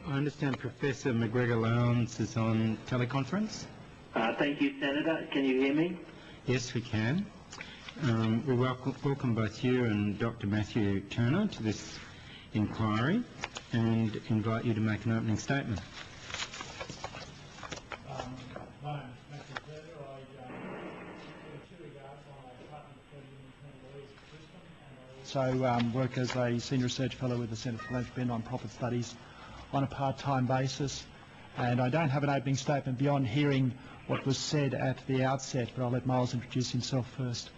I understand Professor McGregor Lowndes is on teleconference. Thank you, Senator. Can you hear me? Yes, we can. We welcome both you and Dr. Matthew Turnour to this inquiry and invite you to make an opening statement. My name is Matthew Turnour. I have 2 regards on a partner for the independent leadership system, and I also work as a senior research fellow with the Centre for Philanthropy and Non-Profit Studies on a part-time basis. And I don't have an opening statement beyond hearing what was said at the outset, but I'll let Myles introduce himself first.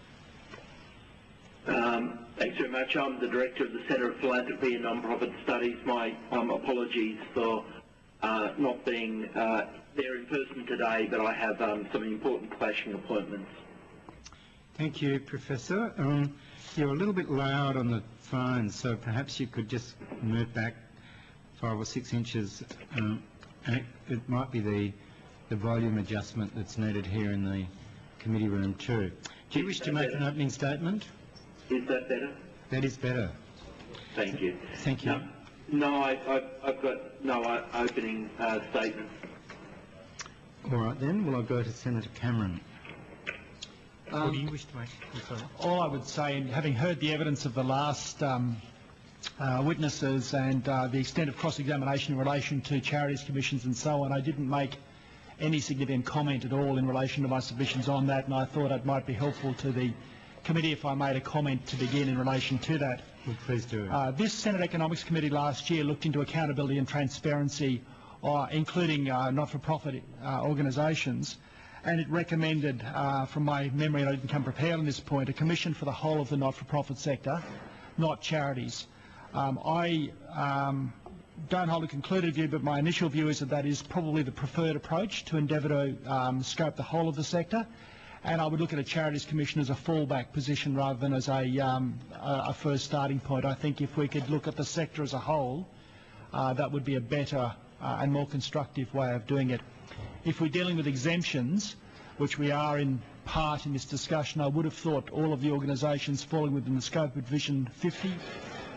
Thanks very much. I'm the Director of the Centre for Philanthropy and Non-Profit Studies. My apologies for not being there in person today, but I have some important clashing appointments. Thank you, Professor. You're a little bit loud on the phone, so perhaps you could just move back 5 or 6 inches. And it might be the volume adjustment that's needed here in the committee room too. Do you wish to make an opening statement? Is that better? That is better. Thank you. Thank you. No, I've got no opening statement. All right then, well I'll go to Senator Cameron. Or do you wish to make... All I would say, and having heard the evidence of the last witnesses and the extent of cross-examination in relation to charities, commissions and so on, I didn't make any significant comment at all in relation to my submissions on that, and I thought it might be helpful to the committee if I made a comment to begin in relation to that. Well, please do. This Senate Economics Committee last year looked into accountability and transparency, including not-for-profit organisations, and it recommended, from my memory, and I didn't come prepared on this point, a commission for the whole of the not-for-profit sector, not charities. I don't hold a concluded view, but my initial view is that that is probably the preferred approach to endeavour to scope the whole of the sector, and I would look at a charities commission as a fallback position rather than as a first starting point. I think if we could look at the sector as a whole, that would be a better and more constructive way of doing it. If we're dealing with exemptions, which we are in part in this discussion, I would have thought all of the organisations falling within the scope of Division 50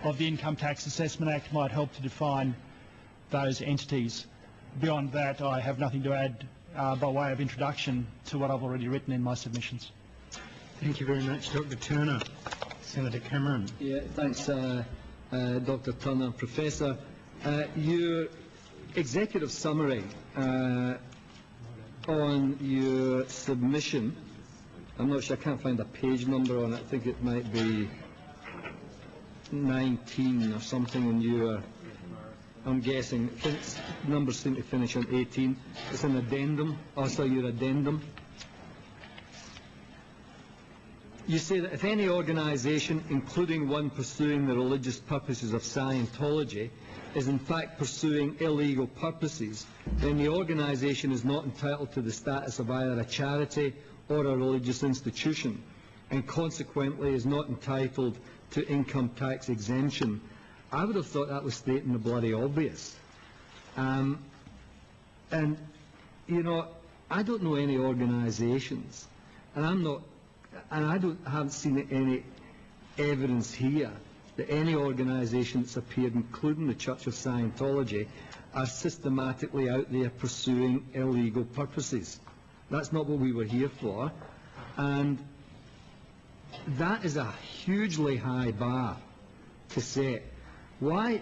of the Income Tax Assessment Act might help to define those entities. Beyond that, I have nothing to add by way of introduction to what I've already written in my submissions. Thank you very much, Dr. Turnour. Senator Cameron. Yeah, thanks, Dr. Turnour. Professor, your executive summary on your submission, I'm not sure, I can't find a page number on it, I think it might be 19 or something, and your, I'm guessing, numbers seem to finish on 18. It's an addendum, also your addendum. You say that if any organisation, including one pursuing the religious purposes of Scientology, is in fact pursuing illegal purposes, then the organisation is not entitled to the status of either a charity or a religious institution, and consequently is not entitled to income tax exemption. I would have thought that was stating the bloody obvious. And, you know, I don't know any organisations, and I haven't seen any evidence here that any organisation that's appeared, including the Church of Scientology, are systematically out there pursuing illegal purposes. That's not what we were here for, and that is a hugely high bar to set. Why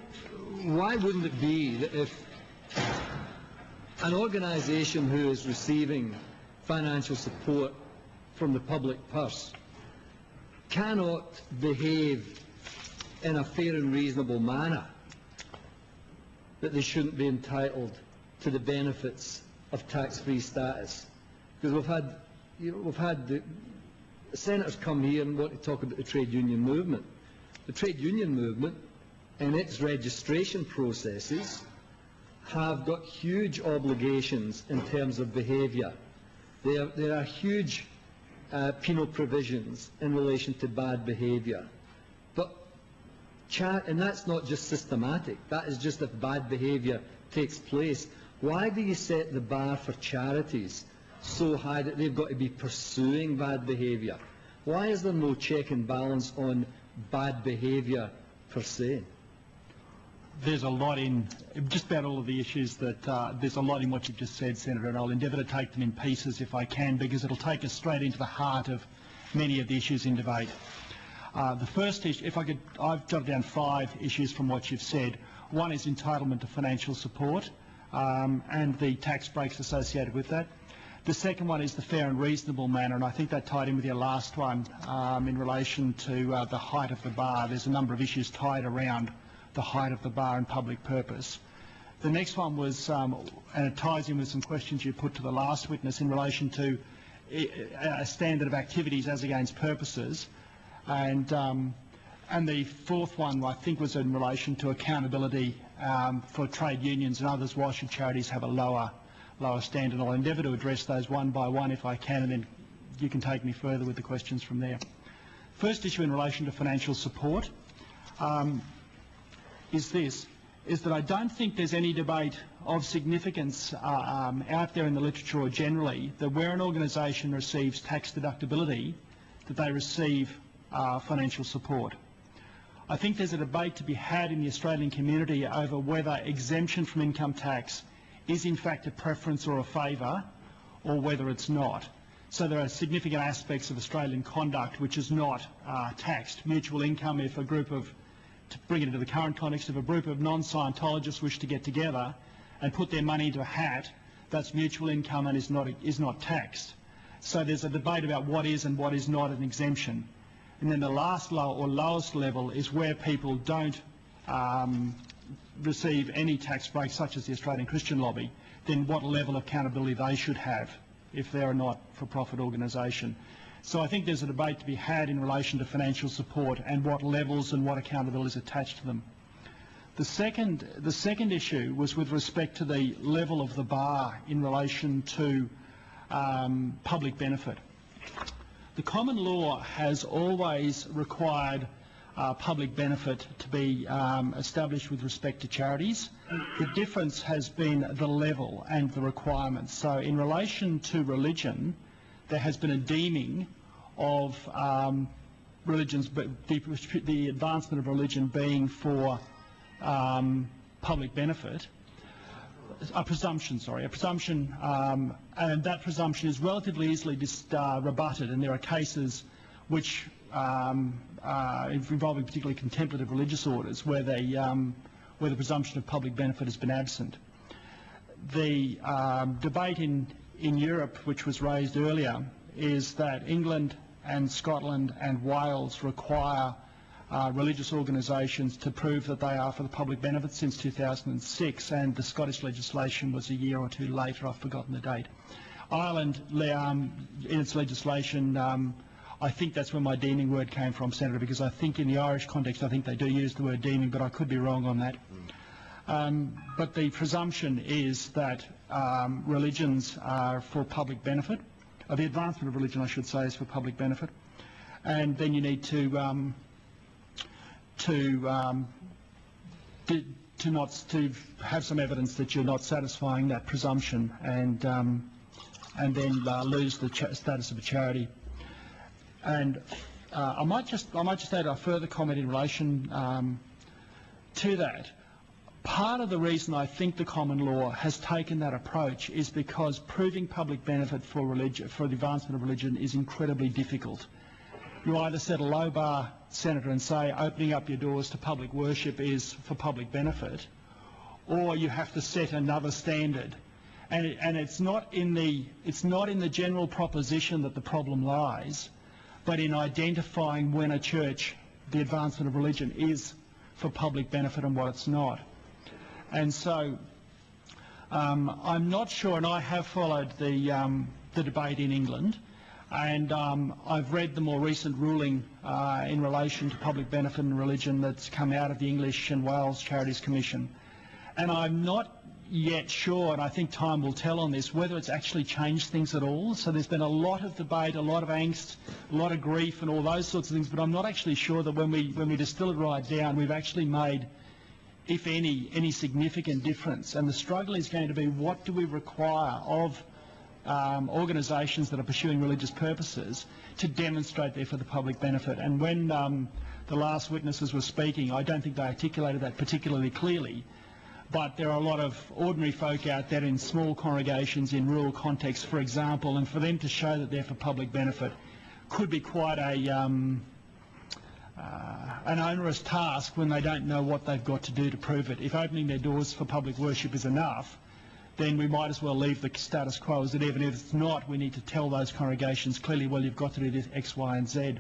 wouldn't it be that if an organisation who is receiving financial support from the public purse cannot behave in a fair and reasonable manner, that they shouldn't be entitled to the benefits of tax-free status? Because we've had the senators come here and want to talk about the trade union movement. The trade union movement and its registration processes have got huge obligations in terms of behaviour. There are huge penal provisions in relation to bad behaviour. But and that's not just systematic, that is just if bad behaviour takes place. Why do you set the bar for charities so high that they've got to be pursuing bad behaviour? Why is there no check and balance on bad behaviour per se? there's a lot in just about all of the issues that there's a lot in what you've just said, Senator, and I'll endeavour to take them in pieces if I can, because it'll take us straight into the heart of many of the issues in debate. The first issue, if I could, I've jotted down 5 issues from what you've said. One is entitlement to financial support and the tax breaks associated with that. The second one is the fair and reasonable manner, and I think that tied in with your last one in relation to the height of the bar. There's a number of issues tied around the height of the bar and public purpose. The next one was, and it ties in with some questions you put to the last witness in relation to a standard of activities as against purposes. And the fourth one, I think, was in relation to accountability for trade unions and others. Why should charities have a lower standard? I'll endeavour to address those one by one if I can, and then you can take me further with the questions from there. First issue in relation to financial support is that I don't think there's any debate of significance out there in the literature or generally that where an organisation receives tax deductibility, that they receive financial support. I think there's a debate to be had in the Australian community over whether exemption from income tax is in fact a preference or a favour, or whether it's not. So there are significant aspects of Australian conduct which is not taxed. Mutual income, if a group of, to bring it into the current context, if a group of non-Scientologists wish to get together and put their money into a hat, that's mutual income and is not taxed. So there's a debate about what is and what is not an exemption. And then the last lowest level is where people don't receive any tax breaks, such as the Australian Christian Lobby, then what level of accountability they should have if they're a not-for-profit organisation. So I think there's a debate to be had in relation to financial support and what levels and what accountability is attached to them. The second issue was with respect to the level of the bar in relation to public benefit. The common law has always required public benefit to be established with respect to charities. The difference has been the level and the requirements. So in relation to religion, there has been a deeming of religions, but the advancement of religion being for public benefit. A presumption, and that presumption is relatively easily rebutted, and there are cases which involving particularly contemplative religious orders where the presumption of public benefit has been absent. The debate in Europe, which was raised earlier, is that England and Scotland and Wales require religious organisations to prove that they are for the public benefit since 2006, and the Scottish legislation was a year or two later. I've forgotten the date. Ireland, in its legislation, I think that's where my deeming word came from, Senator, because I think in the Irish context I think they do use the word deeming, but I could be wrong on that. But the presumption is that religions are for public benefit. The advancement of religion, I should say, is for public benefit. And then you need to have some evidence that you're not satisfying that presumption, and then lose the status of a charity. And I might just add a further comment in relation to that. Part of the reason I think the common law has taken that approach is because proving public benefit for the advancement of religion is incredibly difficult. You either set a low bar, Senator, and say opening up your doors to public worship is for public benefit, or you have to set another standard. And it's not in the general proposition that the problem lies, but in identifying when a church, the advancement of religion, is for public benefit and what it's not. And so I'm not sure, and I have followed the debate in England, and I've read the more recent ruling in relation to public benefit and religion that's come out of the English and Wales Charities Commission. And I'm not yet sure, and I think time will tell on this, whether it's actually changed things at all. So there's been a lot of debate, a lot of angst, a lot of grief and all those sorts of things, but I'm not actually sure that when we distill it right down, we've actually made, if any significant difference. And the struggle is going to be, what do we require of organisations that are pursuing religious purposes to demonstrate they're for the public benefit? And when the last witnesses were speaking, I don't think they articulated that particularly clearly. But there are a lot of ordinary folk out there in small congregations in rural contexts, for example, and for them to show that they're for public benefit could be quite an onerous task when they don't know what they've got to do to prove it. If opening their doors for public worship is enough, then we might as well leave the status quo as it. Even if it's not, we need to tell those congregations clearly, well, you've got to do this X, Y and Z.